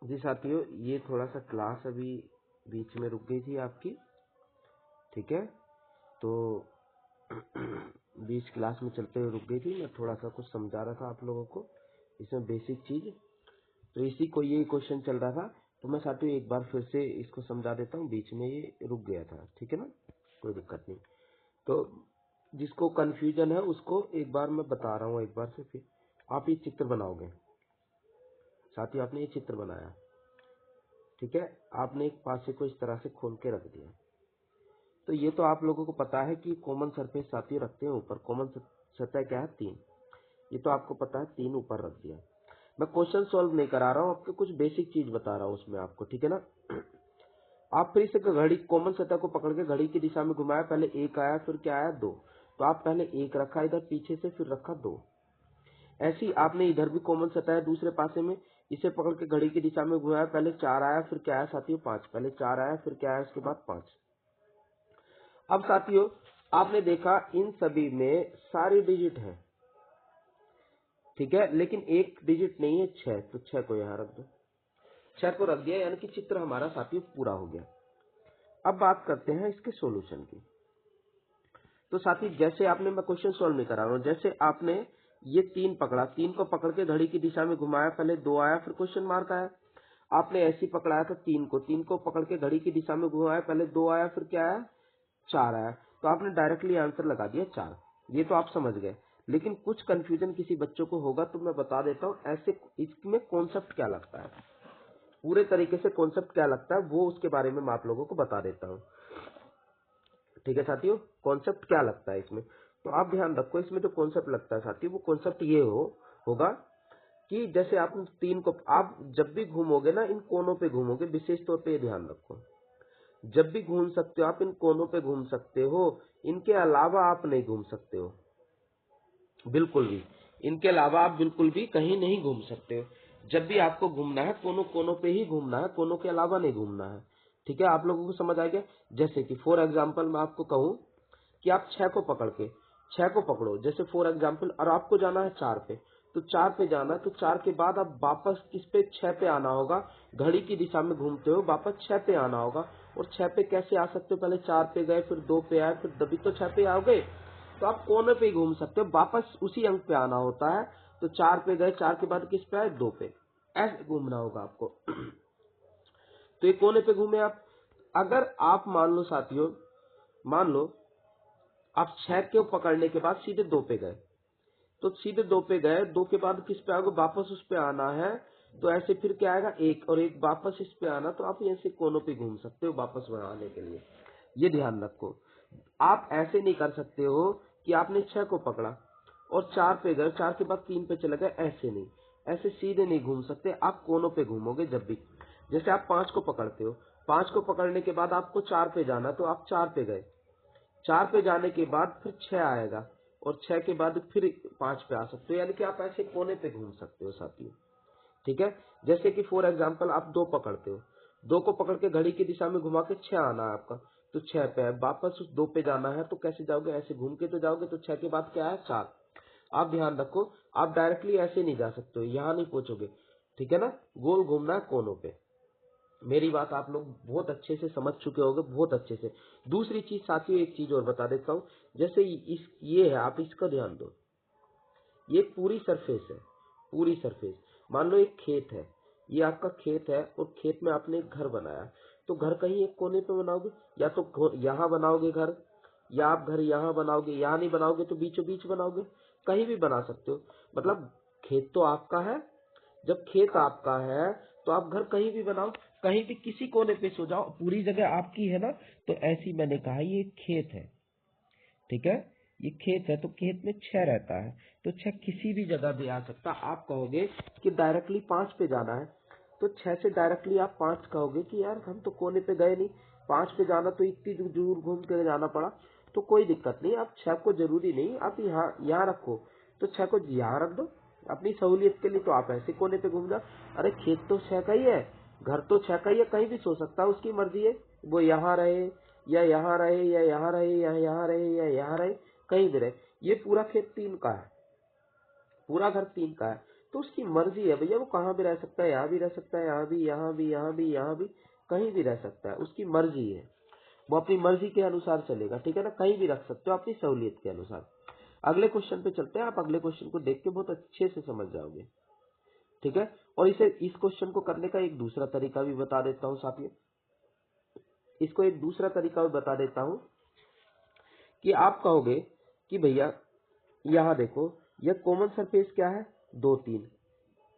जी साथियों, ये थोड़ा सा क्लास अभी बीच में रुक गई थी आपकी, ठीक है। तो बीच क्लास में चलते हुए रुक गई थी। मैं थोड़ा सा कुछ समझा रहा था आप लोगों को, इसमें बेसिक चीज। तो इसी को ये क्वेश्चन चल रहा था, तो मैं साथियों एक बार फिर से इसको समझा देता हूँ। बीच में ये रुक गया था, ठीक है ना, कोई दिक्कत नहीं। तो जिसको कंफ्यूजन है उसको एक बार मैं बता रहा हूँ एक बार से। फिर आप ये चित्र बनाओगे साथियों। आपने ये चित्र बनाया, ठीक है। आपने एक पासे को इस तरह से खोल के रख दिया। तो ये तो आप लोगों को पता है कि कॉमन सरफेस साथियों रखते हैं ऊपर। कॉमन सतह क्या है? 3। ये तो आपको पता है, 3 ऊपर रख दिया। मैं क्वेश्चन सॉल्व नहीं करा रहा हूँ, आपको कुछ बेसिक चीज बता रहा हूँ उसमें आपको, ठीक है ना। आप फिर से घड़ी कॉमन सतह को पकड़ के घड़ी की दिशा में घुमाया। पहले 1 आया, फिर क्या आया? 2। तो आप पहले 1 रखा इधर पीछे से, फिर रखा 2। ऐसी आपने इधर भी कॉमन सतह है दूसरे पासे में, इसे पकड़ के घड़ी की दिशा में घुमाया। पहले 4 आया, फिर क्या आया साथियों? 5। पहले 4 आया, फिर क्या आया उसके बाद? 5। अब साथियों आपने देखा इन सभी में सारी डिजिट है, ठीक है, लेकिन एक डिजिट नहीं है, 6। तो 6 को यहाँ रख दो। 6 को रख दिया, यानी कि चित्र हमारा साथियों पूरा हो गया। अब बात करते हैं इसके सॉल्यूशन की। तो साथी जैसे आपने, मैं क्वेश्चन सॉल्व नहीं करा रहा हूं, जैसे आपने ये 3 पकड़ा, 3 को पकड़ के घड़ी की दिशा में घुमाया। पहले 2 आया, फिर क्वेश्चन मार्क आया। आपने ऐसी पकड़ाया था 3 को पकड़ के घड़ी की दिशा में घुमाया। पहले 2 आया, फिर क्या आया? 4 आया। तो आपने डायरेक्टली आंसर लगा दिया 4। ये तो आप समझ गए, लेकिन कुछ कंफ्यूजन किसी बच्चों को होगा, तो मैं बता देता हूँ ऐसे इसमें कॉन्सेप्ट क्या लगता है, पूरे तरीके से कॉन्सेप्ट क्या लगता है वो उसके बारे में मैं आप लोगों को बता देता हूँ, ठीक है साथियों। कॉन्सेप्ट क्या लगता है इसमें, तो आप ध्यान रखो। इसमें जो कॉन्सेप्ट लगता है साथियों, वो कॉन्सेप्ट ये होगा कि जैसे आप 3 को, आप जब भी घूमोगे ना इन कोनों पे घूमोगे, विशेष तौर पे ये ध्यान रखो। जब भी घूम सकते हो आप इन कोनों पे घूम सकते हो, इनके अलावा आप नहीं घूम सकते हो बिल्कुल भी। इनके अलावा आप बिल्कुल भी कहीं नहीं घूम सकते हो। जब भी आपको घूमना है कोनों कोनों पे ही घूमना है, कोनों के अलावा नहीं घूमना है, ठीक है। आप लोगों को समझ आ गया। जैसे कि फॉर एग्जाम्पल मैं आपको कहूँ कि आप 6 को पकड़ के, 6 को पकड़ो जैसे फॉर एग्जाम्पल, और आपको जाना है 4 पे, तो 4 पे जाना है। तो 4 के बाद आप वापस किस पे? 6 पे आना होगा। घड़ी की दिशा में घूमते हो वापस 6 पे आना होगा। और 6 पे कैसे आ सकते हो? पहले 4 पे गए, फिर 2 पे आए, फिर तभी तो 6 पे आओगे। तो आप कोने पे ही घूम सकते हो, वापस उसी अंक पे आना होता है। तो 4 पे गए, 4 के बाद किस पे आए? 2 पे। ऐसे घूमना होगा आपको। तो ये कोने पे घूमे आप। अगर आप मान लो साथियों, मान लो आप 6 को पकड़ने के बाद सीधे 2 पे गए, तो सीधे 2 पे गए, 2 के बाद किस पे आओगे? वापस उस पे आना है। तो ऐसे फिर क्या आएगा? 1 और 1 वापस इस पे आना। तो आप ऐसे कोनों पे घूम सकते हो वापस वहां आने के लिए। ये ध्यान रखो। आप ऐसे नहीं कर सकते हो कि आपने 6 को पकड़ा और 4 पे गए, 4 के बाद 3 पे चले गए, ऐसे नहीं। ऐसे सीधे नहीं घूम सकते, आप कोनों पे घूमोगे जब भी। जैसे आप 5 को पकड़ते हो, 5 को पकड़ने के बाद आपको 4 पे जाना, तो आप 4 पे गए, 4 पे जाने के बाद फिर 6 आएगा, और 6 के बाद फिर 5 पे आ सकते हो, यानी कि आप ऐसे कोने पे घूम सकते हो साथियों, ठीक है। जैसे कि फॉर एग्जांपल आप 2 पकड़ते हो, 2 को पकड़ के घड़ी की दिशा में घुमा के 6 आना है आपका, तो 6 पे है, वापस उस 2 पे जाना है। तो कैसे जाओगे? ऐसे घूम के तो जाओगे। तो 6 के बाद क्या है? 4। आप ध्यान रखो, आप डायरेक्टली ऐसे नहीं जा सकते हो, यहाँ नहीं पहुंचोगे, ठीक है ना। गोल घूमना है कोनों पे। मेरी बात आप लोग बहुत अच्छे से समझ चुके होंगे, बहुत अच्छे से। दूसरी चीज साथियों, एक चीज और बता देता हूँ। जैसे ये है, आप इसका ध्यान दो। ये पूरी सरफेस है, पूरी सरफेस। मान लो एक खेत है, ये आपका खेत है, और खेत में आपने एक घर बनाया। तो घर कहीं एक कोने पे बनाओगे, या तो यहाँ बनाओगे घर, या आप घर यहाँ बनाओगे, यहाँ नहीं बनाओगे तो बीचों बीच बनाओगे, कहीं भी बना सकते हो। मतलब खेत तो आपका है। जब खेत आपका है तो आप घर कहीं भी बनाओ, कहीं भी किसी कोने पे सो जाओ, पूरी जगह आपकी है ना। तो ऐसी मैंने कहा ये खेत है, ठीक है। ये खेत है, तो खेत में 6 रहता है, तो 6 किसी भी जगह भी आ सकता। आप कहोगे कि डायरेक्टली 5 पे जाना है, तो 6 से डायरेक्टली आप 5 कहोगे कि यार हम तो कोने पे गए नहीं, 5 पे जाना तो इतनी दूर घूम के जाना पड़ा। तो कोई दिक्कत नहीं, आप 6 को जरूरी नहीं आप यहाँ रखो, तो 6 को यहाँ रख दो अपनी सहूलियत के लिए। तो आप ऐसे कोने पे घूम जाओ। अरे खेत तो 6 का ही है, घर तो 6 का ही है, कहीं भी सो सकता है, उसकी मर्जी है। वो यहाँ रहे या यहाँ रहे, या यहाँ रहे, या यहाँ रहे, या यहाँ रहे, कहीं भी रहे। ये पूरा खेत 3 का है, पूरा घर 3 का है। तो उसकी मर्जी है भैया, वो कहाँ भी रह सकता है, यहाँ भी रह सकता है, यहाँ भी, यहाँ भी, यहाँ भी, यहाँ भी, कहीं भी रह सकता है, उसकी मर्जी है, वो अपनी मर्जी के अनुसार चलेगा, ठीक है ना, कहीं भी रख सकते हो अपनी सहूलियत के अनुसार। अगले क्वेश्चन पे चलते हैं, आप अगले क्वेश्चन को देख के बहुत अच्छे से समझ जाओगे, ठीक है। और इस क्वेश्चन को करने का एक दूसरा तरीका भी बता देता हूँ साथियों, इसको एक दूसरा तरीका भी बता देता हूँ कि आप कहोगे कि भैया यहाँ देखो, यह कॉमन सरफेस क्या है, 2 3,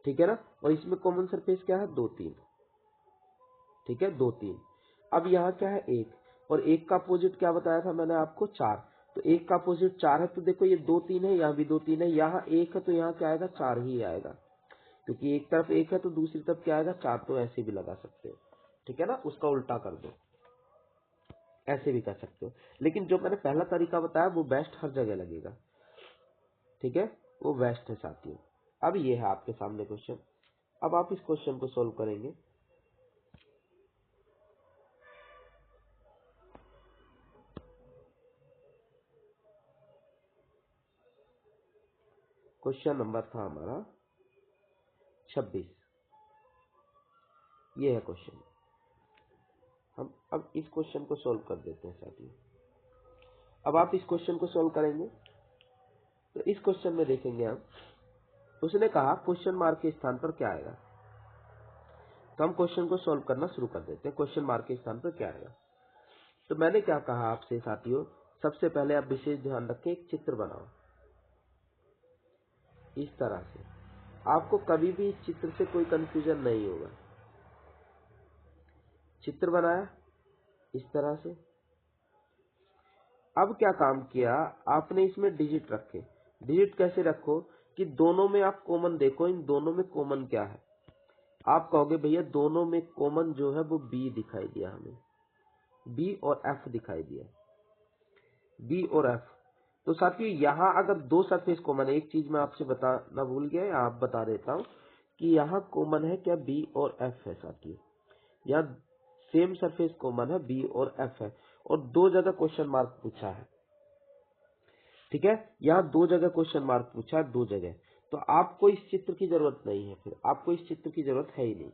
ठीक है ना, और इसमें कॉमन सरफेस क्या है, 2 3, ठीक है, 2 3। अब यहाँ क्या है, 1, और 1 का अपोजिट क्या बताया था मैंने आपको, 4, तो 1 का अपोजिट 4 है, तो देखो ये 2 3 है, यहाँ भी 2 3 है, यहाँ 1 है तो यहाँ क्या आएगा, 4 ही आएगा, क्योंकि एक तरफ 1 है तो दूसरी तरफ क्या आएगा, 4, तो ऐसे भी लगा सकते हो, ठीक है ना, उसका उल्टा कर दो, ऐसे भी कर सकते हो, लेकिन जो मैंने पहला तरीका बताया वो बेस्ट हर जगह लगेगा, ठीक है, वो बेस्ट है साथियों। अब ये है आपके सामने क्वेश्चन, अब आप इस क्वेश्चन को सॉल्व करेंगे। क्वेश्चन नंबर था हमारा 26, ये है क्वेश्चन। हम अब इस क्वेश्चन को सॉल्व कर देते हैं साथियों। अब आप इस क्वेश्चन को सॉल्व करेंगे तो इस क्वेश्चन में देखेंगे हम, उसने कहा क्वेश्चन मार्क के स्थान पर क्या आएगा, तो हम क्वेश्चन को सॉल्व करना शुरू कर देते हैं। क्वेश्चन मार्क के स्थान पर क्या आएगा, तो मैंने क्या कहा आपसे साथियों, सबसे पहले आप विशेष ध्यान रखें, एक चित्र बनाओ इस तरह से, आपको कभी भी इस चित्र से कोई कंफ्यूजन नहीं होगा। चित्र बनाया इस तरह से, अब क्या काम किया आपने, इसमें डिजिट रखे। डिजिट कैसे रखो कि दोनों में आप कॉमन देखो, इन दोनों में कॉमन क्या है। आप कहोगे भैया दोनों में कॉमन जो है वो बी दिखाई दिया, हमें बी और एफ दिखाई दिया, बी और एफ। तो साथियों यहाँ अगर 2 सरफेस कॉमन है, एक चीज मैं आपसे बताना भूल गया, आप बता देता हूँ कि यहाँ कॉमन है क्या, बी और एफ है साथियों, यहाँ सेम सरफेस कॉमन है, बी और एफ है, और 2 जगह क्वेश्चन मार्क पूछा है, ठीक है, यहाँ 2 जगह क्वेश्चन मार्क पूछा है, 2 जगह, तो आपको इस चित्र की जरूरत नहीं है, फिर आपको इस चित्र की जरूरत है ही नहीं,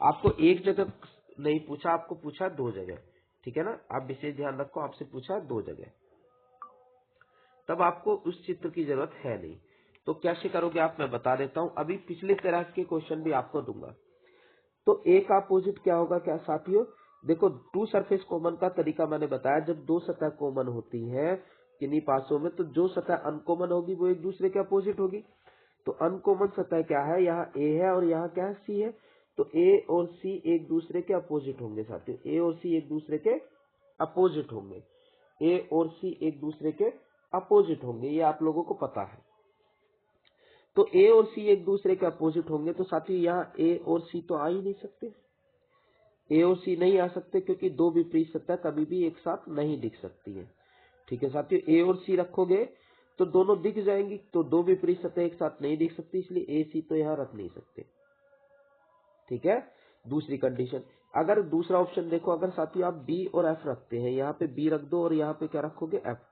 आपको एक जगह नहीं पूछा, आपको पूछा 2 जगह, ठीक है ना, आप विशेष ध्यान रखो, आपसे पूछा 2 जगह, तब आपको उस चित्र की जरूरत है नहीं। तो कैसे करोगे आप, मैं बता देता हूं, अभी पिछले तरह के क्वेश्चन भी आपको दूंगा। तो ए का अपोजिट क्या होगा क्या साथियों, देखो 2 सरफेस कॉमन का तरीका मैंने बताया, जब 2 सतह कॉमन होती है किन्हीं पासों में, तो जो सतह अनकॉमन होगी वो एक दूसरे के अपोजिट होगी। तो अनकॉमन सतह क्या है, यहाँ ए है और यहाँ क्या है, सी है, तो ए और सी एक दूसरे के अपोजिट होंगे साथियों, ए और सी एक दूसरे के अपोजिट होंगे, ए और सी एक दूसरे के अपोजिट होंगे, ये आप लोगों को पता है। तो ए और सी एक दूसरे के अपोजिट होंगे, तो साथियों यहाँ ए और सी तो आ ही नहीं सकते, ए और सी नहीं आ सकते, क्योंकि 2 विपरीत सतह कभी भी एक साथ नहीं दिख सकती है, ठीक है साथियों। ए और सी रखोगे तो दोनों दिख जाएंगी, तो 2 विपरीत सतह एक साथ नहीं दिख सकती, इसलिए ए सी तो यहाँ रख नहीं सकते, ठीक है। दूसरी कंडीशन, अगर दूसरा ऑप्शन देखो, अगर साथियों आप बी और एफ रखते हैं, यहाँ पे बी रख दो और यहाँ पे क्या रखोगे, एफ,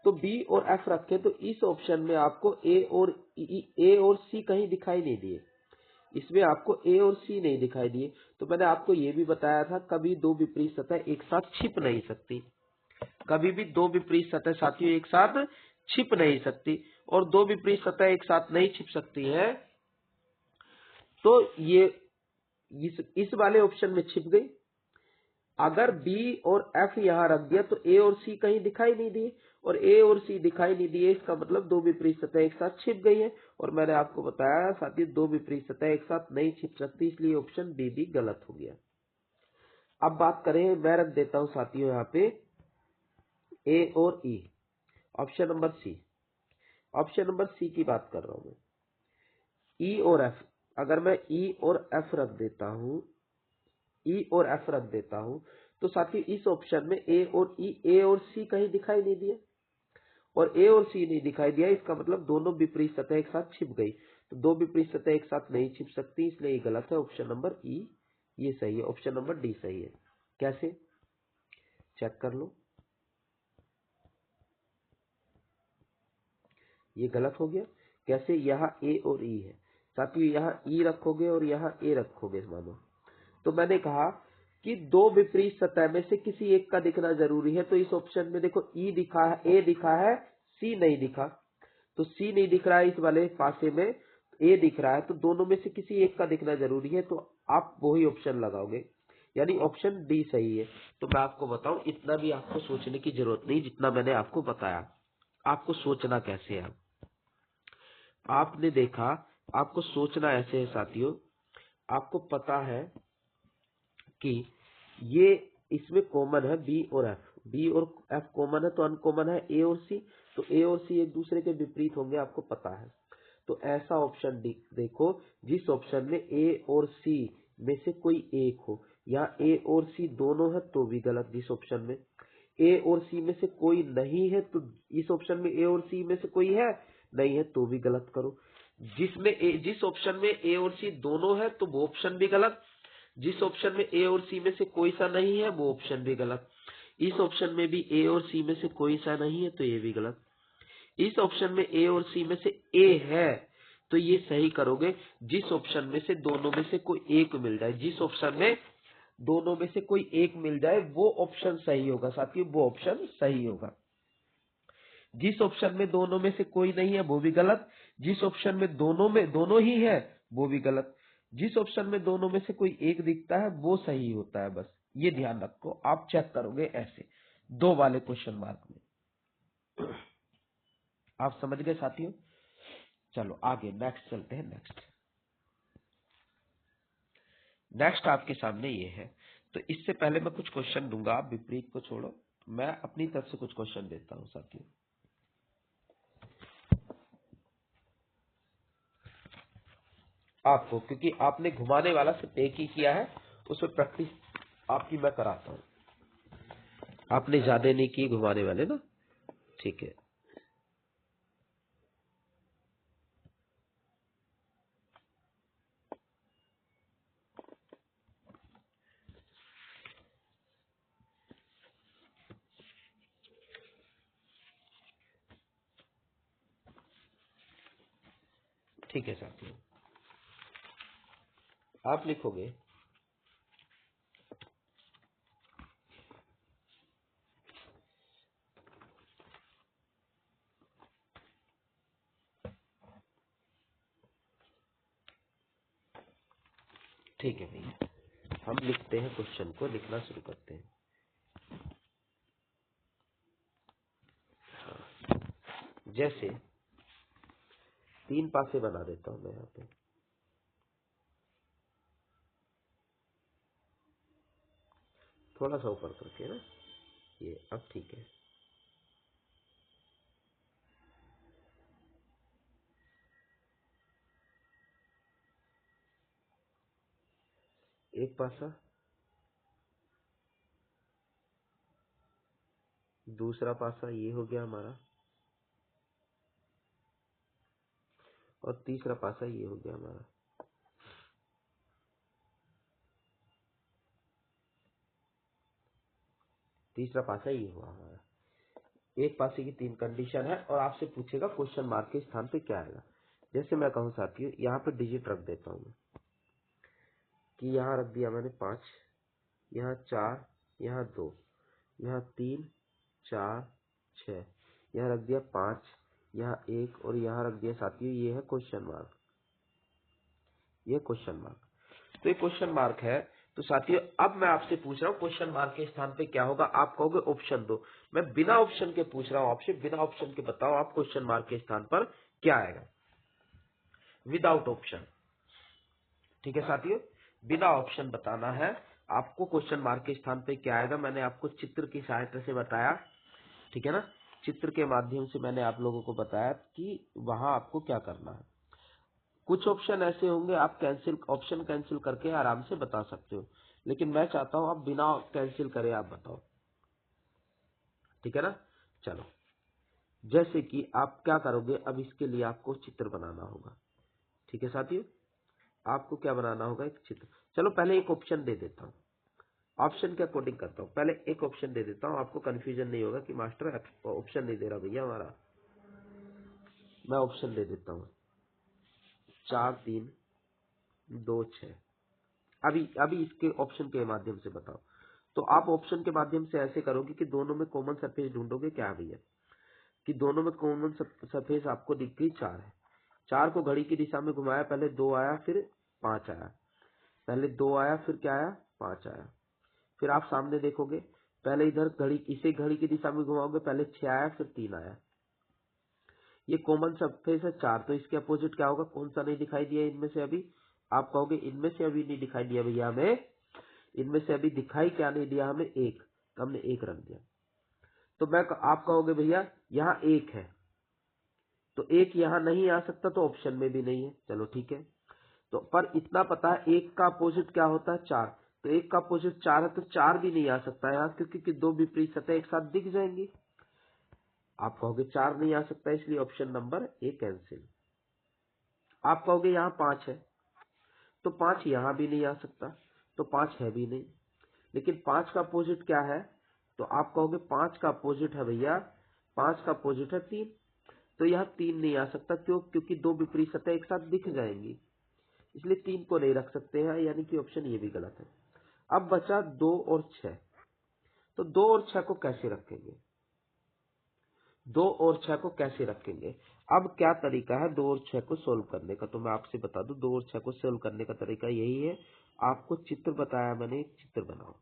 तो बी और एफ रखे तो इस ऑप्शन में आपको ए और सी कहीं दिखाई नहीं दिए, इसमें आपको ए और सी नहीं दिखाई दिए। तो मैंने आपको ये भी बताया था, कभी 2 विपरीत सतह एक साथ छिप नहीं सकती, कभी भी 2 विपरीत सतह साथियों एक साथ छिप नहीं सकती, और 2 विपरीत सतह एक साथ नहीं छिप सकती है, तो ये इस वाले ऑप्शन में छिप गई। अगर बी और एफ यहां रख दिया तो ए और सी कहीं दिखाई नहीं दिए, और ए और सी दिखाई नहीं दिए, इसका मतलब 2 विपरीत सतह एक साथ छिप गई है, और मैंने आपको बताया साथियों 2 विपरीत सतह एक साथ नहीं छिप सकती, इसलिए ऑप्शन बी भी गलत हो गया। अब बात करें, मैं रख देता हूं साथियों यहाँ पे ए और E, option number C, option number C की बात कर रहा हूं मैं, ई और एफ, अगर मैं ई और एफ रख देता हूं, ई और एफ रख देता हूं, तो साथियों इस ऑप्शन में ए और सी कहीं दिखाई नहीं दिए, और ए और सी नहीं दिखाई दिया, इसका मतलब दोनों विपरीत सतह एक साथ छिप गई, तो 2 विपरीत सतह एक साथ नहीं छिप सकती, इसलिए ये गलत है, ऑप्शन नंबर ई ये सही है, ऑप्शन नंबर डी सही है। कैसे, चेक कर लो, ये गलत हो गया, कैसे, यहाँ ए और ई है साथियों, यहाँ ई रखोगे और यहाँ ए रखोगे मानो। तो मैंने कहा कि दो विपरीत सतह में से किसी एक का दिखना जरूरी है। तो इस ऑप्शन में देखो ई दिखा है, ए दिखा है, सी नहीं दिखा। तो सी नहीं दिख रहा है इस वाले पासे में, ए दिख रहा है, तो दोनों में से किसी एक का दिखना जरूरी है। तो आप वही ऑप्शन लगाओगे, यानी ऑप्शन डी सही है। तो मैं आपको बताऊं, इतना भी आपको सोचने की जरूरत नहीं जितना मैंने आपको बताया। आपको सोचना कैसे है, आपने देखा, आपको सोचना ऐसे है साथियों। आपको पता है कि ये इसमें कॉमन है बी और एफ, बी और एफ कॉमन है, तो अनकॉमन है ए और सी। तो ए और सी एक दूसरे के विपरीत होंगे, आपको पता है। तो ऐसा ऑप्शन देखो जिस ऑप्शन में ए और सी में से कोई एक हो। यहाँ ए और सी दोनों है तो भी गलत। जिस ऑप्शन में ए और सी में से कोई नहीं है, तो इस ऑप्शन में ए और सी में से कोई है नहीं है तो भी गलत करो। जिस ऑप्शन में ए और सी दोनों है तो वो ऑप्शन भी गलत। जिस ऑप्शन में ए और सी में से कोई सा नहीं है वो ऑप्शन भी गलत। इस ऑप्शन में भी ए और सी में से कोई सा नहीं है तो ये भी गलत। इस ऑप्शन में ए और सी में से ए है तो ये सही करोगे जिस ऑप्शन में से दोनों में से कोई एक मिल जाए। जिस ऑप्शन में दोनों में से कोई एक मिल जाए वो ऑप्शन सही होगा साथियों, वो ऑप्शन सही होगा। जिस ऑप्शन में दोनों में से कोई नहीं है वो भी गलत। जिस ऑप्शन में दोनों ही है वो भी गलत। जिस ऑप्शन में दोनों में से कोई एक दिखता है वो सही होता है। बस ये ध्यान रखो, आप चेक करोगे ऐसे दो वाले क्वेश्चन मार्क में। आप समझ गए साथियों? चलो आगे नेक्स्ट चलते हैं। नेक्स्ट आपके सामने ये है। तो इससे पहले मैं कुछ क्वेश्चन दूंगा, आप विपरीत को छोड़ो, मैं अपनी तरफ से कुछ क्वेश्चन देता हूं साथियों आपको, क्योंकि आपने घुमाने वाला सिर्फ एक ही किया है, उसमें प्रैक्टिस आपकी मैं कराता हूं। आपने ज्यादा नहीं की घुमाने वाले ना, ठीक है। ठीक है साथियों, आप लिखोगे ठीक है भैया, हम लिखते हैं क्वेश्चन को, लिखना शुरू करते हैं। जैसे 3 पासे बना देता हूं मैं यहाँ पे, थोड़ा सा ऊपर करके ना, ये अब ठीक है। एक पासा, दूसरा पासा ये हो गया हमारा, और तीसरा पासा ये हो गया हमारा। तीसरा पासा ये हुआ हमारा। एक पासे की 3 कंडीशन है और आपसे पूछेगा क्वेश्चन मार्क के स्थान पे क्या आएगा। जैसे मैं कहूँ साथियों, यहाँ पे डिजिट रख देता हूँ मैं, कि यहाँ रख दिया मैंने 5, यहाँ 4, यहाँ 2, यहाँ 3, 4, 6, यहाँ रख दिया 5, यहाँ 1 और यहाँ रख दिया साथियों, ये है क्वेश्चन मार्क। ये क्वेश्चन मार्क, तो ये क्वेश्चन मार्क है। तो साथियों अब मैं आपसे पूछ रहा हूँ क्वेश्चन मार्क के स्थान पे क्या होगा। आप कहोगे ऑप्शन दो। मैं बिना ऑप्शन के पूछ रहा हूँ आपसे, बिना ऑप्शन के बताओ आप क्वेश्चन मार्क के स्थान पर क्या आएगा, विदाउट ऑप्शन। ठीक है साथियों, बिना ऑप्शन बताना है आपको क्वेश्चन मार्क के स्थान पे क्या आएगा। मैंने आपको चित्र की सहायता से बताया, ठीक है ना, चित्र के माध्यम से मैंने आप लोगों को बताया कि वहां आपको क्या करना है। कुछ ऑप्शन ऐसे होंगे आप ऑप्शन कैंसिल करके आराम से बता सकते हो, लेकिन मैं चाहता हूं आप बिना कैंसिल करे आप बताओ, ठीक है ना। चलो, जैसे कि आप क्या करोगे, अब इसके लिए आपको चित्र बनाना होगा। ठीक है साथियों, आपको क्या बनाना होगा, एक चित्र। चलो पहले एक ऑप्शन दे देता हूँ, ऑप्शन के अकॉर्डिंग करता हूँ। पहले एक ऑप्शन दे देता हूँ, आपको कंफ्यूजन नहीं होगा कि मास्टर ऑप्शन नहीं दे रहा भैया हमारा। मैं ऑप्शन दे देता हूँ, 4 3 2 6। अभी अभी इसके ऑप्शन के माध्यम से बताओ। तो आप ऑप्शन के माध्यम से ऐसे करोगे कि दोनों में कॉमन सरफेस ढूंढोगे। क्या है भैया कि दोनों में कॉमन सरफेस आपको दिख गई 4 है। 4 को घड़ी की दिशा में घुमाया, पहले 2 आया फिर 5 आया, पहले 2 आया फिर क्या आया 5 आया। फिर आप सामने देखोगे, पहले इधर इसे घड़ी की दिशा में घुमाओगे, पहले 6 आया फिर 3 आया। ये कॉमन सरफेस है 4, तो इसके अपोजिट क्या होगा, कौन सा नहीं दिखाई दिया इनमें से अभी। आप कहोगे इनमें से अभी नहीं दिखाई दिया भैया हमें, इनमें से अभी दिखाई क्या नहीं दिया हमें, 1, तो हमने 1 रख दिया। तो आप कहोगे भैया यहाँ 1 है, तो 1 यहाँ नहीं आ सकता, तो ऑप्शन में भी नहीं है। चलो ठीक है, तो पर इतना पता है 1 का अपोजिट क्या होता है 4, तो 1 का अपोजिट 4 है, तो 4 भी नहीं आ सकता यहाँ, क्योंकि दो विपरीत सतह एक साथ दिख जाएंगी। आप कहोगे 4 नहीं आ सकता, इसलिए ऑप्शन नंबर ए कैंसिल। आप कहोगे यहाँ 5 है, तो 5 यहाँ भी नहीं आ सकता, तो 5 है भी नहीं। लेकिन 5 का अपोजिट क्या है, तो आप कहोगे 5 का अपोजिट है भैया, 5 का अपोजिट है 3, तो यहाँ 3 नहीं आ सकता। क्यों, क्योंकि दो विपरीत सतह एक साथ दिख जाएंगी, इसलिए 3 को नहीं रख सकते हैं, यानी कि ऑप्शन ये भी गलत है। अब बचा 2 और 6, तो 2 और 6 को कैसे रखेंगे, 2 और 6 को कैसे रखेंगे। अब क्या तरीका है 2 और 6 को सोल्व करने का, तो मैं आपसे बता दूं 2 और 6 को सोल्व करने का तरीका यही है। आपको चित्र बताया मैंने, एक चित्र बनाओ।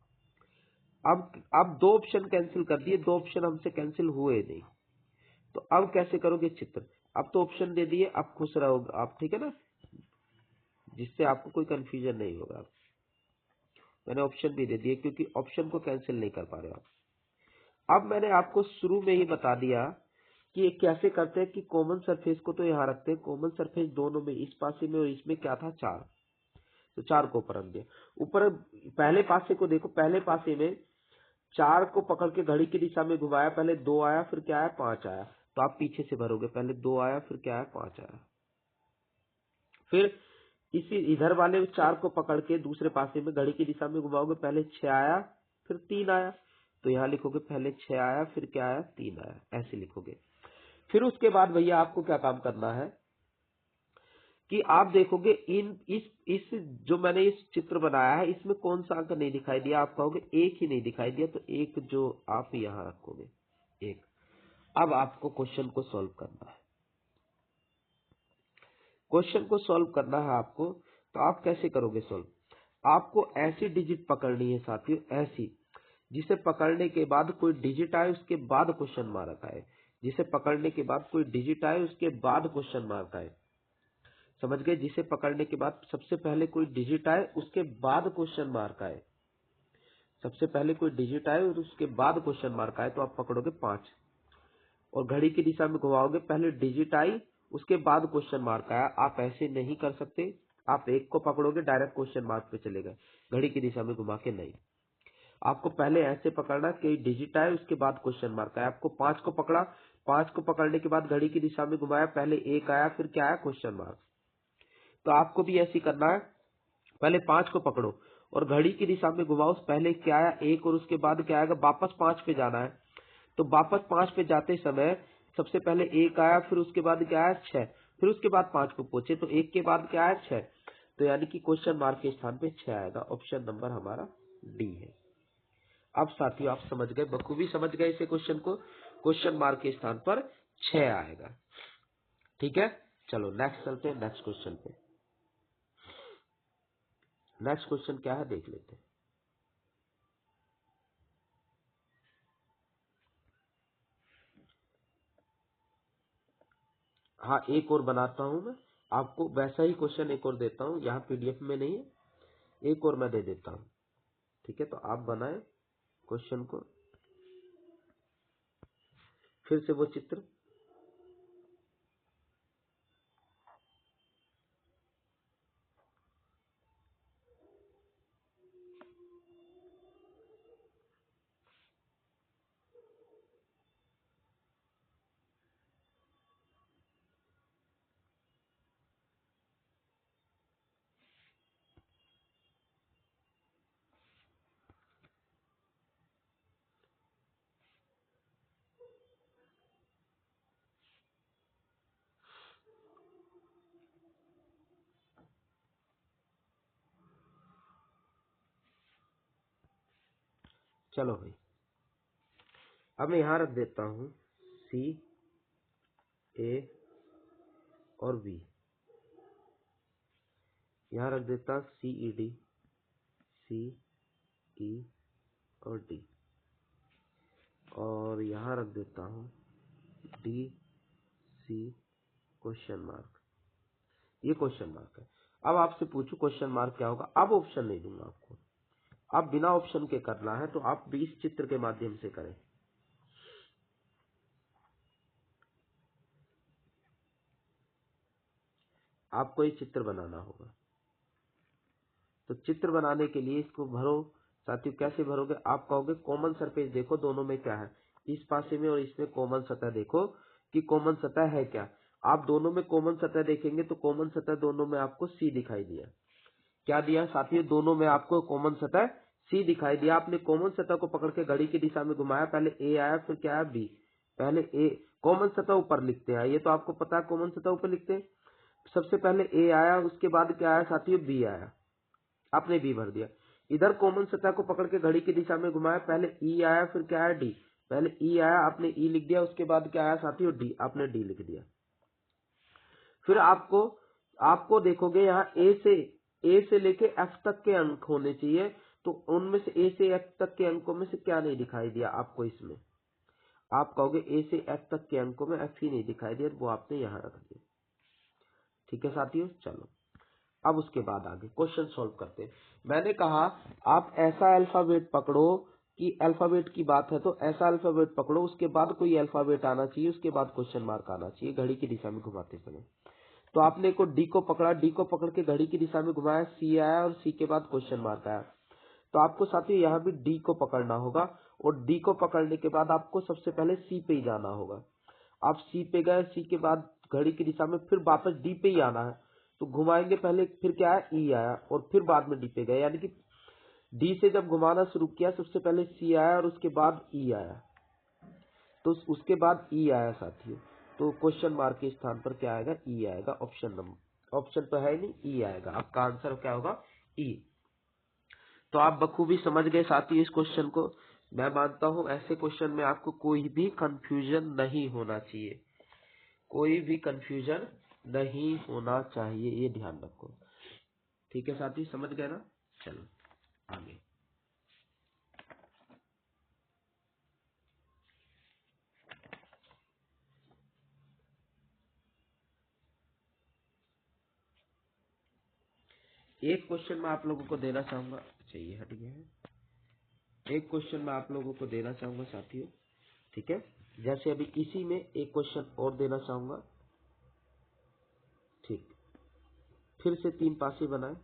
अब 2 ऑप्शन कैंसिल कर दिए, 2 ऑप्शन हमसे कैंसिल हुए नहीं, तो अब कैसे करोगे चित्र। अब तो ऑप्शन दे दिए, अब खुश रहोगे आप, ठीक है ना, जिससे आपको कोई कंफ्यूजन नहीं होगा। मैंने ऑप्शन भी दे दिए, क्योंकि ऑप्शन को कैंसिल नहीं कर पा रहे आप। अब मैंने आपको शुरू में ही बता दिया कि ये कैसे करते हैं, कि कॉमन सरफेस को तो यहाँ रखते हैं, कॉमन सरफेस दोनों में, इस पासे में और इसमें क्या था 4, तो 4 को ऊपर रख दिया। ऊपर पहले पासे को देखो, पहले पासे में 4 को पकड़ के घड़ी की दिशा में घुमाया, पहले 2 आया फिर क्या आया 5 आया, तो आप पीछे से भरोगे, पहले 2 आया फिर क्या आया 5 आया। फिर इसी इधर वाले 4 को पकड़ के दूसरे पासे में घड़ी की दिशा में घुमाओगे, पहले 6 आया फिर 3 आया, तो यहाँ लिखोगे पहले 6 आया फिर क्या आया 3 आया, ऐसे लिखोगे। फिर उसके बाद भैया आपको क्या काम करना है कि आप देखोगे इस जो मैंने इस चित्र बनाया है, इसमें कौन सा अंक नहीं दिखाई दिया। आप कहोगे 1 ही नहीं दिखाई दिया, तो 1 जो आप यहाँ रखोगे 1। अब आपको क्वेश्चन को सॉल्व करना है, क्वेश्चन को सॉल्व करना है आपको। तो आप कैसे करोगे सॉल्व, आपको ऐसी डिजिट पकड़नी है साथियों, ऐसी जिसे पकड़ने के बाद कोई डिजिट आए उसके बाद क्वेश्चन मार्क आए, जिसे पकड़ने के बाद कोई डिजिट आए उसके बाद क्वेश्चन मार्क आए। समझ गए, जिसे पकड़ने के बाद सबसे पहले कोई डिजिट आए उसके बाद क्वेश्चन मार्क आए, सबसे पहले कोई डिजिट आए और उसके बाद क्वेश्चन मार्क आए, तो आप पकड़ोगे 5 और घड़ी की दिशा में घुमाओगे, पहले डिजिट आई उसके बाद क्वेश्चन मार्क आया। आप ऐसे नहीं कर सकते, आप 1 को पकड़ोगे डायरेक्ट क्वेश्चन मार्क पे चले गए, घड़ी की दिशा में घुमा के नहीं। आपको पहले ऐसे पकड़ना कि डिजिट आए उसके बाद क्वेश्चन मार्क आया। आपको 5 को पकड़ा, 5 को पकड़ने के बाद घड़ी की दिशा में घुमाया, पहले 1 आया फिर क्या आया क्वेश्चन मार्क। तो आपको भी ऐसे करना है, पहले 5 को पकड़ो और घड़ी की दिशा में घुमाओ, पहले क्या आया 1 और उसके बाद क्या आएगा, वापस 5 पे जाना है। तो वापस 5 पे जाते समय सबसे पहले 1 आया फिर उसके बाद क्या आया 6, फिर उसके बाद 5 को पहुंचे, तो 1 के बाद क्या आया 6, तो यानी कि क्वेश्चन मार्क के स्थान पे 6 आएगा। ऑप्शन नंबर हमारा डी है। अब साथियों आप समझ गए, बखूबी समझ गए इसे क्वेश्चन को, क्वेश्चन मार्क के स्थान पर 6 आएगा। ठीक है, चलो नेक्स्ट चलते हैं, नेक्स्ट क्वेश्चन पे। नेक्स्ट क्वेश्चन क्या है देख लेते हैं। हाँ, एक और बनाता हूं मैं आपको, वैसा ही क्वेश्चन एक और देता हूं, यहाँ पीडीएफ में नहीं है, एक और मैं दे देता हूं। ठीक है, तो आप बनाए क्वेश्चन को, फिर से वो चित्र। चलो भाई, अब मैं यहाँ रख देता हूँ C A और B, यहाँ रख देता CED C E और D, और यहाँ रख देता हूँ D C क्वेश्चन मार्क। ये क्वेश्चन मार्क है। अब आपसे पूछूं क्वेश्चन मार्क क्या होगा, अब ऑप्शन नहीं दूंगा आपको, अब बिना ऑप्शन के करना है तो आप भी इस चित्र के माध्यम से करें। आपको ये चित्र बनाना होगा, तो चित्र बनाने के लिए इसको भरो साथियों। कैसे भरोगे, आप कहोगे कॉमन सरफेस देखो दोनों में क्या है, इस पासे में और इसमें कॉमन सतह देखो कि कॉमन सतह है क्या। आप दोनों में कॉमन सतह देखेंगे तो कॉमन सतह दोनों में आपको सी दिखाई दिया। क्या दिया साथियों, दोनों में आपको कॉमन सतह सी दिखाई दिया। आपने कॉमन सतह को पकड़ के घड़ी की दिशा में घुमाया, पहले ए आया फिर क्या आया बी, पहले ए, कॉमन सतह ऊपर लिखते हैं, ये तो आपको पता है कॉमन सतह ऊपर लिखते हैं। सबसे पहले ए आया, उसके बाद क्या आया साथियों, बी आया, आपने बी भर दिया। इधर कॉमन सतह को पकड़ के घड़ी की दिशा में घुमाया, पहले ई आया फिर क्या आया डी, पहले ई आया आपने ई लिख दिया, उसके बाद क्या आया साथियों डी, आपने डी लिख दिया। फिर आपको देखोगे यहाँ ए से लेके एफ तक के अंक होने चाहिए, तो उनमें से ए से एफ तक के अंकों में से क्या नहीं दिखाई दिया आपको इसमें, आप कहोगे ए से एफ तक के अंकों में एफ ही नहीं दिखाई दिया, वो आपने यहाँ रख दिया। ठीक है साथियों, चलो अब उसके बाद आगे क्वेश्चन सॉल्व करते हैं। मैंने कहा आप ऐसा अल्फाबेट पकड़ो कि अल्फाबेट की बात है तो ऐसा अल्फाबेट पकड़ो, उसके बाद कोई अल्फाबेट आना चाहिए, उसके बाद क्वेश्चन मार्क आना चाहिए घड़ी की दिशा में घुमाते समय। तो आपने को डी को पकड़ा, डी को पकड़ के घड़ी की दिशा में घुमाया, सी आया और सी के बाद क्वेश्चन मार्क आया। तो आपको साथियों यहाँ भी डी को पकड़ना होगा, और डी को पकड़ने के बाद आपको सबसे पहले सी पे ही जाना होगा। आप सी पे गए, सी के बाद घड़ी की दिशा में फिर वापस डी पे ही आना है, तो घुमाएंगे पहले, फिर क्या आया ई आया और फिर बाद में डी पे गए, यानी कि डी से जब घुमाना शुरू किया सबसे पहले सी आया और उसके बाद ई आया, तो उसके बाद ई आया साथियों। तो क्वेश्चन मार्क के स्थान पर क्या आएगा, ई आएगा। ऑप्शन नंबर, ऑप्शन तो है नहीं, ई आएगा। आपका आंसर क्या होगा, ई। तो आप बखूबी समझ गए साथियों इस क्वेश्चन को। मैं मानता हूं ऐसे क्वेश्चन में आपको कोई भी कंफ्यूजन नहीं होना चाहिए, कोई भी कंफ्यूजन नहीं होना चाहिए, ये ध्यान रखो। ठीक है साथी, समझ गए ना। चलो आगे। एक क्वेश्चन मैं आप लोगों को देना चाहूंगा, अच्छा ये हट गया है। एक क्वेश्चन मैं आप लोगों को देना चाहूंगा साथियों, ठीक है। जैसे अभी इसी में एक क्वेश्चन और देना चाहूंगा, ठीक। फिर से 3 पासे बनाए,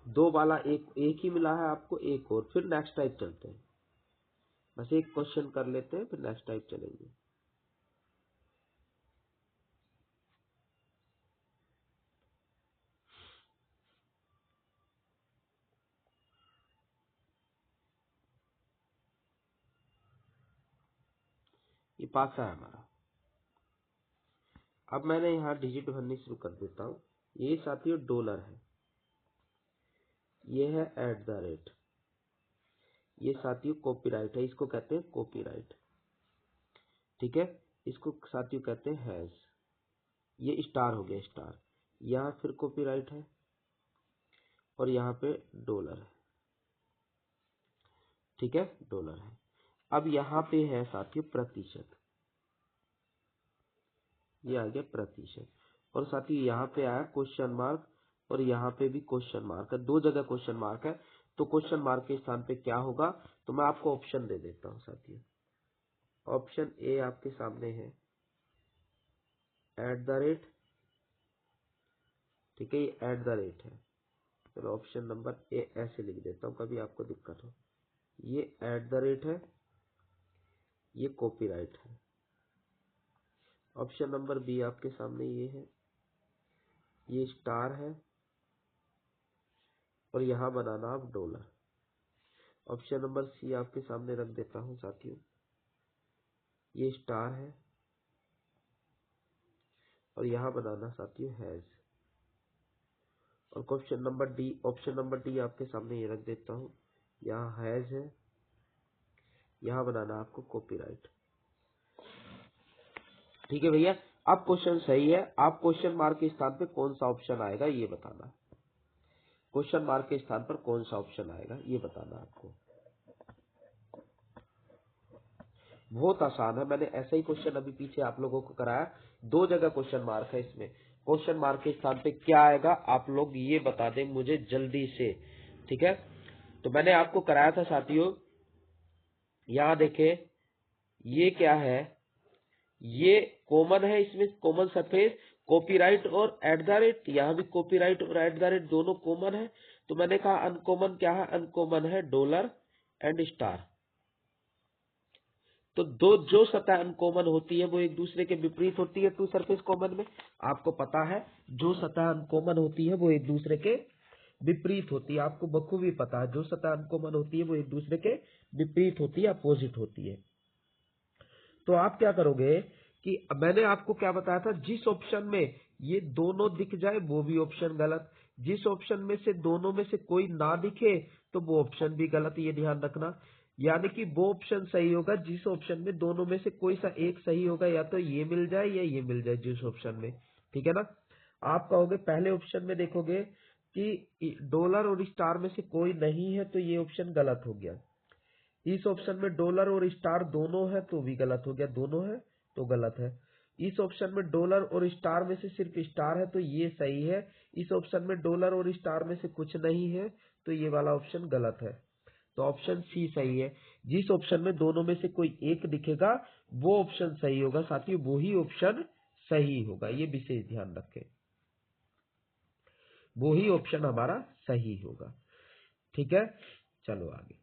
दो वाला एक ही मिला है आपको, एक और, फिर नेक्स्ट टाइप चलते हैं। बस एक क्वेश्चन कर लेते हैं फिर नेक्स्ट टाइप चलेंगे। ये पासा है हमारा। अब मैंने यहाँ डिजिट भरनी शुरू कर देता हूँ। ये साथियों डॉलर है, ये है @, ये साथियों कॉपीराइट है, इसको कहते हैं कॉपीराइट। ठीक है, इसको साथियों कहते हैं हैज। ये स्टार हो गया, स्टार। यहाँ फिर कॉपीराइट है और यहाँ पे डॉलर है। ठीक है, डॉलर है। अब यहाँ पे है साथियों प्रतिशत, ये आ गया प्रतिशत। और साथियों यहाँ पे आया क्वेश्चन मार्क, और यहाँ पे भी क्वेश्चन मार्क है, दो जगह क्वेश्चन मार्क है। तो क्वेश्चन मार्क के स्थान पे क्या होगा, तो मैं आपको ऑप्शन दे देता हूँ साथियों। ऑप्शन ए आपके सामने है @, ठीक है, ये @ है। चलो ऑप्शन नंबर ए ऐसे लिख देता हूँ, कभी आपको दिक्कत हो। ये @ है, ये कॉपीराइट है। ऑप्शन नंबर बी आपके सामने ये है, ये स्टार है, और यहाँ बनाना आप डॉलर। ऑप्शन नंबर सी आपके सामने रख देता हूँ साथियों, ये स्टार है, और यहाँ बनाना साथियों हैज। और question number D, option number D आपके सामने ये रख देता हूँ। यहाँ हैज है, यहाँ बनाना आपको कॉपीराइट। ठीक है भैया, अब क्वेश्चन सही है। आप क्वेश्चन मार्क के स्थान पे कौन सा ऑप्शन आएगा ये बताना। क्वेश्चन मार्क के स्थान पर कौन सा ऑप्शन आएगा ये बताना आपको। बहुत आसान है, मैंने ऐसा ही क्वेश्चन अभी पीछे आप लोगों को कराया। 2 जगह क्वेश्चन मार्क है इसमें। क्वेश्चन मार्क के स्थान पे क्या आएगा आप लोग ये बता दें मुझे जल्दी से। ठीक है, तो मैंने आपको कराया था साथियों, यहाँ देखे ये क्या है, ये कॉमन है, इसमें कॉमन सरफेस कॉपीराइट और एट द रेट, यहाँ भी कॉपीराइट और एट द रेट दोनों कॉमन है। तो मैंने कहा अनकॉमन क्या है, अनकॉमन है डॉलर एंड स्टार। तो दो जो सतह अनकॉमन होती है वो एक दूसरे के विपरीत होती है टू सरफेस कॉमन में। आपको पता है जो सतह अनकॉमन होती है वो एक दूसरे के विपरीत होती है, आपको बखूबी पता है। जो सतह अनकॉमन होती है वो एक दूसरे के विपरीत होती है, अपोजिट होती है। तो आप क्या करोगे कि मैंने आपको क्या बताया था, जिस ऑप्शन में ये दोनों दिख जाए वो भी ऑप्शन गलत, जिस ऑप्शन में से दोनों में से कोई ना दिखे तो वो ऑप्शन भी गलत, ये ध्यान रखना। यानी कि वो ऑप्शन सही होगा जिस ऑप्शन में दोनों में से कोई सा एक सही होगा, या तो ये मिल जाए या ये मिल जाए जिस ऑप्शन में। ठीक है ना, आप कहोगे पहले ऑप्शन में देखोगे कि डॉलर और स्टार में से कोई नहीं है तो ये ऑप्शन गलत हो गया। इस ऑप्शन में डॉलर और स्टार दोनों है तो भी गलत हो गया, दोनों है तो गलत है। इस ऑप्शन में डॉलर और स्टार में से सिर्फ स्टार है तो ये सही है। इस ऑप्शन में डॉलर और स्टार में से कुछ नहीं है तो ये वाला ऑप्शन गलत है। तो ऑप्शन सी सही है। जिस ऑप्शन में दोनों में से कोई एक दिखेगा वो ऑप्शन सही होगा साथियों, वो ही ऑप्शन सही होगा, ये विशेष ध्यान रखें, वो ही ऑप्शन हमारा सही होगा। ठीक है, चलो आगे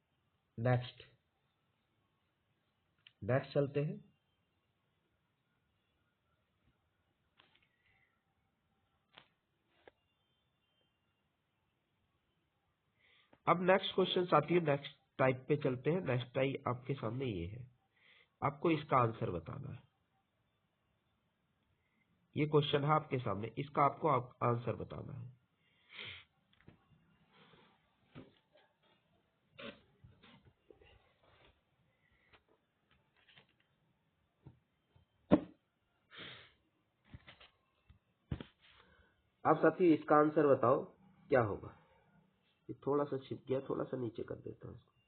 नेक्स्ट चलते हैं। अब नेक्स्ट क्वेश्चन साथियों, नेक्स्ट टाइप पे चलते हैं। नेक्स्ट टाइप आपके सामने ये है, आपको इसका आंसर बताना है। ये क्वेश्चन है आपके सामने, इसका आपको आंसर बताना है। आप साथियों इसका आंसर बताओ क्या होगा। ये थोड़ा सा छिप गया, थोड़ा सा नीचे कर देता हूँ इसको,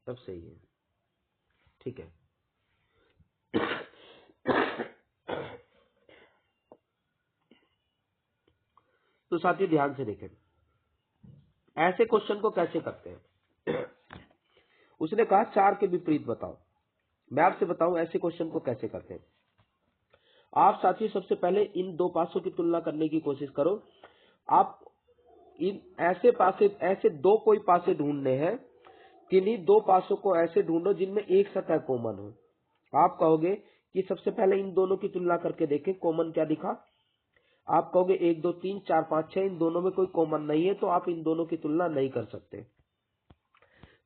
तब सही है। ठीक है, तो साथियों ध्यान से देखें ऐसे क्वेश्चन को कैसे करते हैं। उसने कहा 4 के विपरीत बताओ। मैं आपसे बताऊं ऐसे क्वेश्चन को कैसे करते हैं। आप साथियों सबसे पहले इन 2 पासों की तुलना करने की कोशिश करो। आप इन ऐसे 2 कोई पासे ढूंढने हैं, किन्हीं 2 पासों को ऐसे ढूंढो जिनमें एक सतह कॉमन हो। आप कहोगे कि सबसे पहले इन दोनों की तुलना करके देखें कॉमन क्या दिखा। आप कहोगे 1 2 3 4 5 6 इन दोनों में कोई कॉमन नहीं है तो आप इन दोनों की तुलना नहीं कर सकते।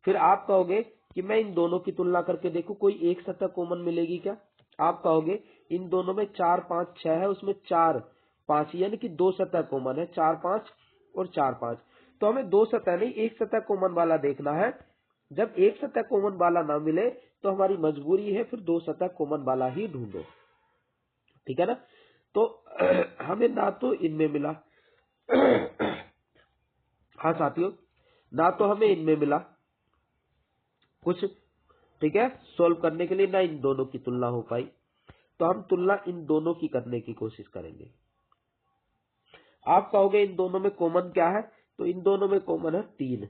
फिर आप कहोगे कि मैं इन दोनों की तुलना करके देखूं कोई एक सतह कॉमन मिलेगी क्या। आप कहोगे इन दोनों में 4 5 6 है, उसमें 4 5 यानी कि 2 सतह कॉमन है, 4 5 और 4 5। तो हमें 2 सतह नहीं एक सतह कॉमन वाला देखना है। जब एक सतह कॉमन वाला ना मिले तो हमारी मजबूरी है फिर 2 सतह कॉमन वाला ही ढूंढो। ठीक है ना, तो हमें ना तो इनमें मिला, हाँ साथियों, ना तो हमें इनमें मिला कुछ, ठीक है, सॉल्व करने के लिए ना इन दोनों की तुलना हो पाई, तो हम तुलना इन दोनों की करने की कोशिश करेंगे। आप कहोगे इन दोनों में कॉमन क्या है, तो इन दोनों में कॉमन है 3,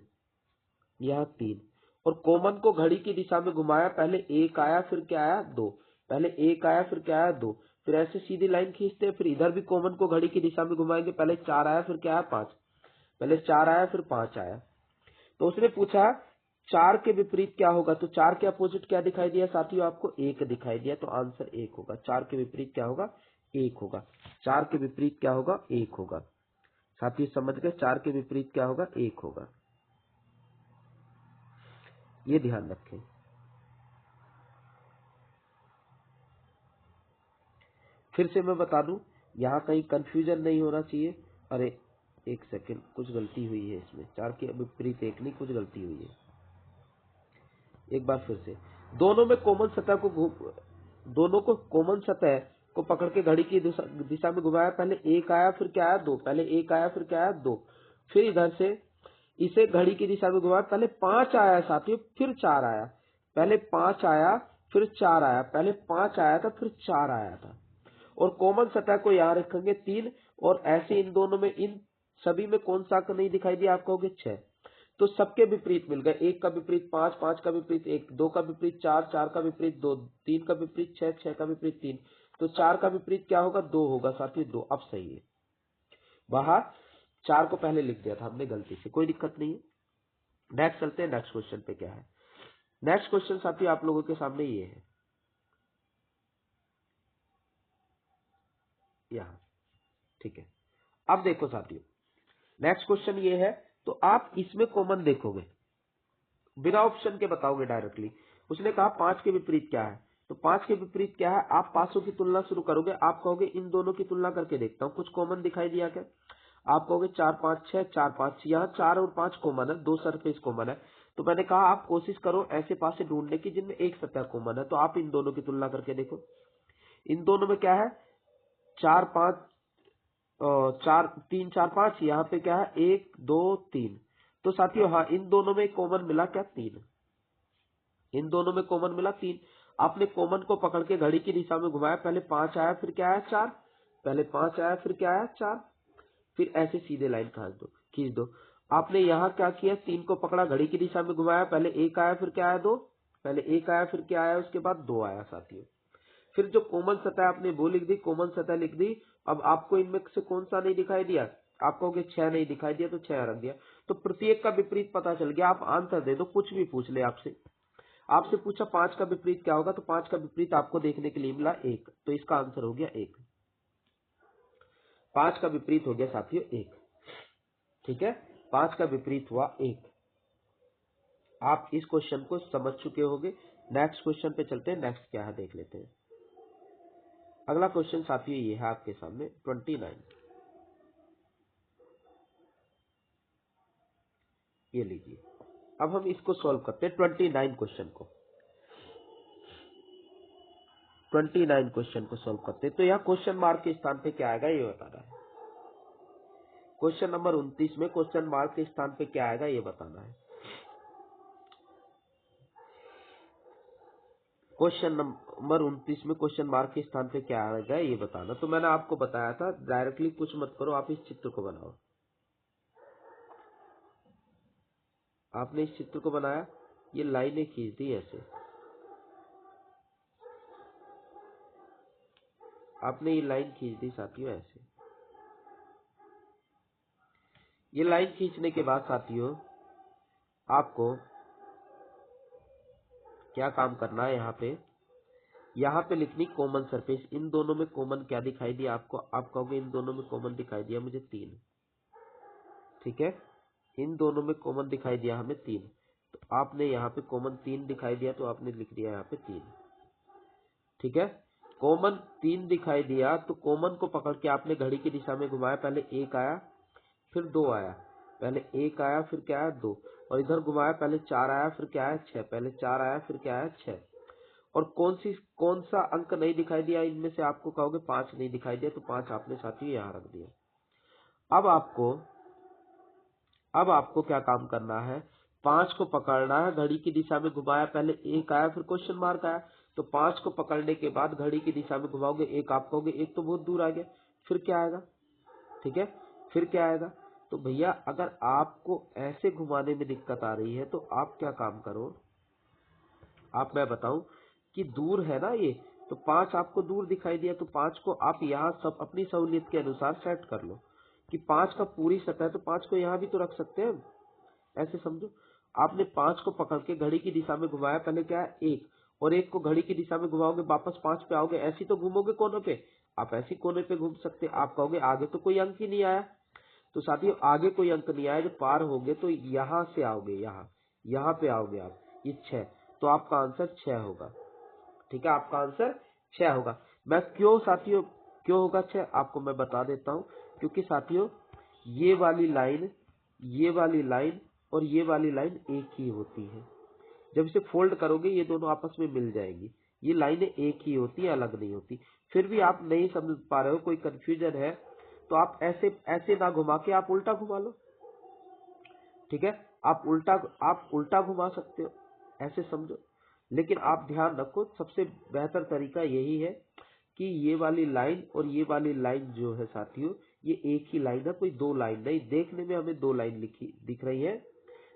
यहाँ 3, और कॉमन को घड़ी की दिशा में घुमाया, पहले 1 आया फिर क्या आया 2, पहले 1 आया फिर क्या आया 2, फिर ऐसे सीधी लाइन खींचते हैं। फिर इधर भी कॉमन को घड़ी की दिशा में घुमाएंगे, पहले 4 आया फिर क्या आया 5, पहले 4 आया फिर 5 आया। तो उसने पूछा 4 के विपरीत क्या होगा, तो 4 के अपोजिट क्या दिखाई दिया साथियों, आपको 1 दिखाई दिया, तो आंसर 1 होगा। 4 के विपरीत क्या होगा, 1 होगा। 4 के विपरीत क्या होगा, 1 होगा। साथियों समझ गए, 4 के विपरीत क्या होगा, 1 होगा, ये ध्यान रखें। फिर से मैं बता दूं, यहाँ कहीं कंफ्यूजन नहीं होना चाहिए। अरे एक सेकंड, कुछ गलती हुई है इसमें। 4 के विपरीत 1 नहीं, कुछ गलती हुई है। एक बार फिर से, दोनों में कॉमन सतह को दोनों को कॉमन सतह को पकड़ के घड़ी की दिशा में घुमाया। पहले 1 आया, फिर क्या आया 2, पहले 1 आया, फिर क्या आया 2, फिर इधर से इसे घड़ी की दिशा में घुमाया। पहले 5 आया साथियों, फिर 4 आया, पहले 5 आया, फिर 4 आया, पहले 5 आया था, फिर 4 आया था। और कॉमन सतह को यहाँ रखेंगे 3, और ऐसे इन दोनों में, इन सभी में कौन सा अंक नहीं दिखाई दिया? आप कहोगे 6। तो सबके विपरीत मिल गए। 1 का विपरीत 5, 5 का विपरीत 1, 2 का विपरीत 4, 4 का विपरीत 2, 3 का विपरीत 6, 6 का विपरीत 3। तो 4 का विपरीत क्या होगा? 2 होगा साथियों, 2। अब सही है। बाहर 4 को पहले लिख दिया था हमने गलती से, कोई दिक्कत नहीं है। नेक्स्ट चलते हैं, नेक्स्ट क्वेश्चन पे क्या है। नेक्स्ट क्वेश्चन साथियों आप लोगों के सामने ये है, यहाँ, ठीक है। अब देखो साथियों, नेक्स्ट क्वेश्चन ये है, तो आप इसमें कॉमन देखोगे, बिना ऑप्शन के बताओगे डायरेक्टली। उसने कहा 5 के विपरीत क्या है, तो 5 के विपरीत क्या है? आप पांचों की तुलना शुरू करोगे। आप कहोगे इन दोनों की तुलना करके देखता हूँ, कुछ कॉमन दिखाई दिया क्या? आप कहोगे 4 5 6, 4 5 6। यहाँ 4 और 5 कॉमन है, 2 सरफेस कॉमन है। तो मैंने कहा आप कोशिश करो ऐसे पासे ढूंढने की जिनमें एक सतह कॉमन है। तो आप इन दोनों की तुलना करके देखो, इन दोनों में क्या है? 4 5 4 3 4 5। यहाँ पे क्या है? 1 2 3। तो साथियों हाँ, इन दोनों में कॉमन मिला क्या? 3। इन दोनों में कॉमन मिला 3। आपने कॉमन को पकड़ के घड़ी की दिशा में घुमाया। पहले 5 आया, फिर क्या आया? 4। पहले 5 आया, फिर क्या आया? 4। फिर ऐसे सीधे लाइन खींच दो। आपने यहाँ क्या किया? 3 को पकड़ा, घड़ी की दिशा में घुमाया। पहले 1 आया, फिर क्या आया? 2। पहले 1 आया, फिर क्या आया? उसके बाद 2 आया साथियों। फिर जो कॉमन सतह आपने वो लिख दी, कॉमन सतह लिख दी। अब आपको इनमें से कौन सा नहीं दिखाई दिया? आप कहोगे 6 नहीं दिखाई दिया, तो 6 रख दिया। तो प्रत्येक का विपरीत पता चल गया। आप आंसर दे दो, कुछ भी पूछ ले आपसे। आपसे पूछा 5 का विपरीत क्या होगा, तो 5 का विपरीत आपको देखने के लिए मिला 1। तो इसका आंसर हो गया 1। 5 का विपरीत हो गया साथियों 1। ठीक है, 5 का विपरीत हुआ 1। आप इस क्वेश्चन को समझ चुके होंगे। नेक्स्ट क्वेश्चन पे चलते हैं। नेक्स्ट क्या है देख लेते हैं। अगला क्वेश्चन साथियों ये है आपके सामने 29। ये लीजिए, अब हम इसको सॉल्व करते हैं 29 क्वेश्चन को। 29 क्वेश्चन को सॉल्व करते हैं। तो यहाँ क्वेश्चन मार्क के स्थान पे क्या आएगा ये बताना है। क्वेश्चन नंबर 29 में क्वेश्चन मार्क के स्थान पे क्या आएगा ये बताना है। क्वेश्चन नंबर 29 में क्वेश्चन मार्क के स्थान पे क्या आएगा ये बताना। तो मैंने आपको बताया था डायरेक्टली कुछ मत करो, आप इस चित्र को बनाओ। आपने इस चित्र को बनाया, ये लाइनें खींच दी ऐसे। आपने ये लाइन खींच दी साथियों ऐसे। ये लाइन खींचने के बाद साथियों आपको क्या काम करना है? यहाँ पे लिखनी कॉमन सरफेस। इन दोनों में कॉमन क्या दिखाई दिया आपको? आप कहोगे इन दोनों में कॉमन दिखाई दिया मुझे 3। ठीक है, इन दोनों में कॉमन दिखाई दिया हमें 3। तो आपने यहाँ पे कॉमन 3 दिखाई दिया, तो आपने लिख दिया यहाँ पे 3। ठीक है, कॉमन 3 दिखाई दिया, तो कॉमन को पकड़ के आपने घड़ी की दिशा में घुमाया। पहले 1 आया, फिर 2 आया। पहले 1 आया, फिर क्या आया? 2। और इधर घुमाया, पहले 4 आया, फिर क्या आया? 6। पहले 4 आया, फिर क्या आया? 6। और कौन सा अंक नहीं दिखाई दिया इनमें से? आपको कहोगे 5 नहीं दिखाई दिया, तो 5 आपने साथियों यहाँ रख दिया। अब आपको क्या काम करना है? 5 को पकड़ना है, घड़ी की दिशा में घुमाया। पहले 1 आया, फिर क्वेश्चन मार्क आया। तो 5 को पकड़ने के बाद घड़ी की दिशा में घुमाओगे 1। आप कहोगे 1 तो बहुत दूर आ गया, फिर क्या आएगा? ठीक है, फिर क्या आएगा? तो भैया अगर आपको ऐसे घुमाने में दिक्कत आ रही है तो आप क्या काम करो, मैं बताऊं कि दूर है ना ये, तो 5 आपको दूर दिखाई दिया, तो 5 को आप यहाँ सब अपनी सहूलियत के अनुसार सेट कर लो कि 5 का पूरी सतह, तो 5 को यहाँ भी तो रख सकते हैं। ऐसे समझो, आपने 5 को पकड़ के घड़ी की दिशा में घुमाया। पहले क्या है? 1। और 1 को घड़ी की दिशा में घुमाओगे, वापस 5 पे आओगे। ऐसी तो घूमोगे कोने पे, आप ऐसी कोने पे घूम सकते। आप कहोगे आगे तो कोई अंक ही नहीं आया, तो साथियों आगे कोई अंक नहीं आया। जो पार होगे तो यहाँ से आओगे, यहाँ पे आओगे आप, ये 6। तो आपका आंसर 6 होगा। ठीक है, आपका आंसर 6 होगा। मैं क्यों साथियों क्यों होगा 6 आपको मैं बता देता हूँ। क्योंकि साथियों ये वाली लाइन, ये वाली लाइन और ये वाली लाइन एक ही होती है। जब इसे फोल्ड करोगे ये दोनों आपस में मिल जाएंगी। ये लाइनें एक ही होती है, अलग नहीं होती। फिर भी आप नहीं समझ पा रहे हो, कोई कंफ्यूजन है, तो आप ऐसे ना घुमा के आप उल्टा घुमा लो। ठीक है, आप उल्टा घुमा सकते हो, ऐसे समझो। लेकिन आप ध्यान रखो, सबसे बेहतर तरीका यही है कि ये वाली लाइन और ये वाली लाइन जो है साथियों, ये एक ही लाइन है, कोई दो लाइन नहीं। देखने में हमें दो लाइन लिखी दिख रही है,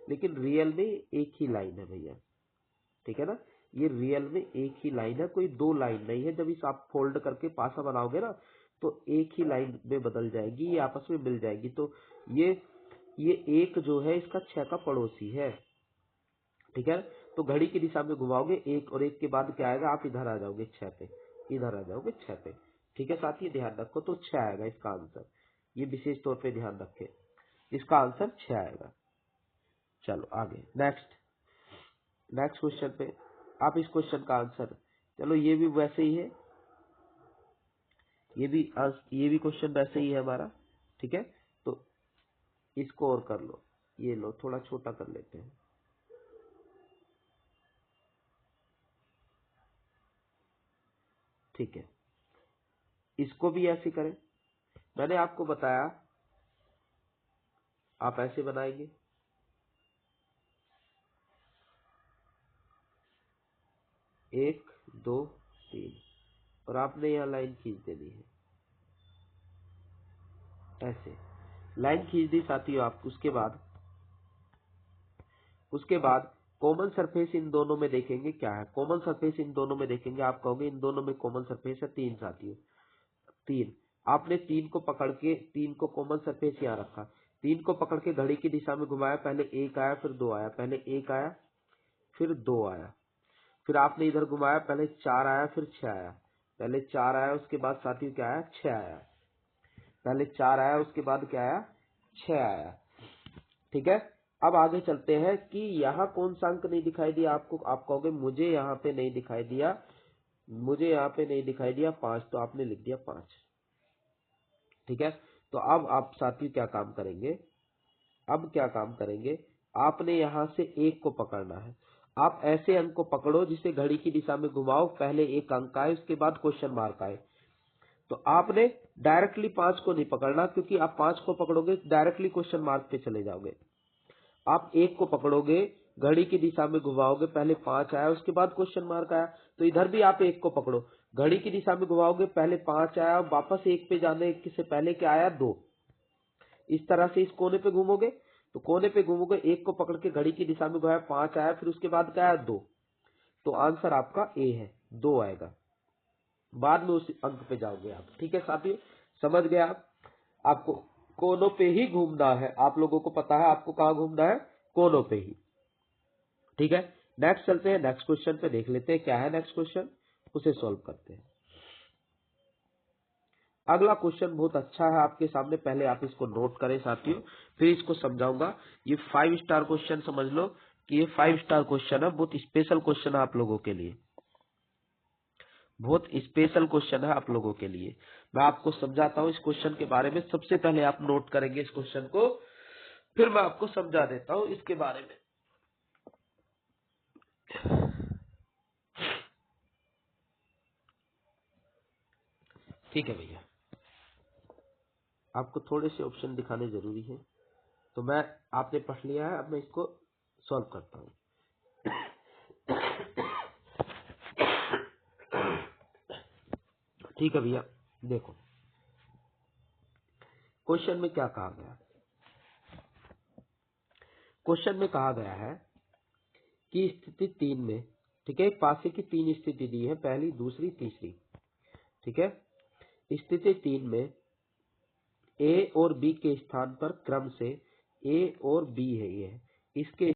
लेकिन रियल में एक ही लाइन है भैया। ठीक है ना, ये रियल में एक ही लाइन है, कोई दो लाइन नहीं है। जब इस आप फोल्ड करके पासा बनाओगे ना, तो एक ही लाइन में बदल जाएगी, ये आपस में मिल जाएगी। तो ये एक जो है इसका 6 का पड़ोसी है। ठीक है, तो घड़ी की दिशा में घुमाओगे एक, और एक के बाद क्या आएगा, आप इधर आ जाओगे 6 पे, इधर आ जाओगे 6 पे। ठीक है साथी, ध्यान रखो, तो 6 आएगा इसका आंसर। ये विशेष तौर पे ध्यान रखे, इसका आंसर 6 आएगा। चलो आगे, नेक्स्ट क्वेश्चन पे। आप इस क्वेश्चन का आंसर, चलो ये भी वैसे ही है, ये भी क्वेश्चन वैसे ही है हमारा। ठीक है, तो इसको और कर लो, ये लो, थोड़ा छोटा कर लेते हैं। ठीक है, इसको भी ऐसे करें। मैंने आपको बताया आप ऐसे बनाएंगे, 1 2 3, और आपने यहाँ लाइन खींच देनी है, ऐसे लाइन खींच दी साथियों आप। उसके बाद कॉमन सरफेस इन दोनों में देखेंगे क्या है। कॉमन सरफेस इन दोनों में देखेंगे, आप कहोगे इन दोनों में कॉमन सरफेस है 3 साथियों, 3। आपने 3 को पकड़ के, 3 को कॉमन सरफेस यहाँ रखा, 3 को पकड़ के घड़ी की दिशा में घुमाया, पहले 1 आया फिर 2 आया, पहले 1 आया फिर 2 आया, फिर आपने इधर घुमाया, पहले 4 आया फिर 6 आया, पहले 4 आया उसके बाद साथियों क्या आया, 6 आया, पहले 4 आया उसके बाद क्या आया, 6 आया। ठीक है, अब आगे चलते हैं कि यहाँ कौन सा अंक नहीं दिखाई दिया आपको। आप कहोगे मुझे यहाँ पे नहीं दिखाई दिया, मुझे यहाँ पे नहीं दिखाई दिया 5, तो आपने लिख दिया 5। ठीक है, तो अब आप साथियों क्या काम करेंगे, आपने यहाँ से 1 को पकड़ना है। आप ऐसे अंक को पकड़ो जिसे घड़ी की दिशा में घुमाओ, पहले एक अंक आए उसके बाद क्वेश्चन मार्क आए। तो आपने डायरेक्टली 5 को नहीं पकड़ना, क्योंकि आप 5 को पकड़ोगे डायरेक्टली क्वेश्चन मार्क पे चले जाओगे। आप 1 को पकड़ोगे, घड़ी की दिशा में घुमाओगे, पहले 5 आया उसके बाद क्वेश्चन मार्क आया, तो इधर भी आप 1 को पकड़ो, घड़ी की दिशा में घुमाओगे, पहले 5 आया, वापस 1 पे जाने से पहले क्या आया, 2। इस तरह से इस कोने पे घूमोगे, तो कोने पे घूमोगे, 1 को पकड़ के घड़ी की दिशा में घुमाया, 5 आया, फिर उसके बाद क्या आया, 2। तो आंसर आपका ए है, 2 आएगा। बाद में उस अंक पे जाओगे आप। ठीक है साथियों, समझ गए आप। आपको कोनों पे ही घूमना है, आप लोगों को पता है आपको कहाँ घूमना है, कोनों पे ही। ठीक है, नेक्स्ट चलते हैं, नेक्स्ट क्वेश्चन पे देख लेते हैं क्या है नेक्स्ट क्वेश्चन, उसे सॉल्व करते हैं। अगला क्वेश्चन बहुत अच्छा है आपके सामने, पहले आप इसको नोट करें साथियों, फिर इसको समझाऊंगा। ये 5 स्टार क्वेश्चन समझ लो कि ये 5 स्टार क्वेश्चन है, बहुत स्पेशल क्वेश्चन है आप लोगों के लिए, बहुत स्पेशल क्वेश्चन है आप लोगों के लिए। मैं आपको समझाता हूँ इस क्वेश्चन के बारे में। सबसे पहले आप नोट करेंगे इस क्वेश्चन को, फिर मैं आपको समझा देता हूँ इसके बारे में। ठीक है भैया, आपको थोड़े से ऑप्शन दिखाने जरूरी है, तो मैं, आपने पढ़ लिया है, अब मैं इसको सॉल्व करता हूँ। ठीक है भैया, देखो क्वेश्चन में क्या कहा गया। क्वेश्चन में कहा गया है कि स्थिति 3 में, ठीक है, एक पासे की 3 स्थिति दी है, पहली, दूसरी, तीसरी। ठीक है, स्थिति 3 में ए और बी के स्थान पर क्रम से ए और बी है, ये इसके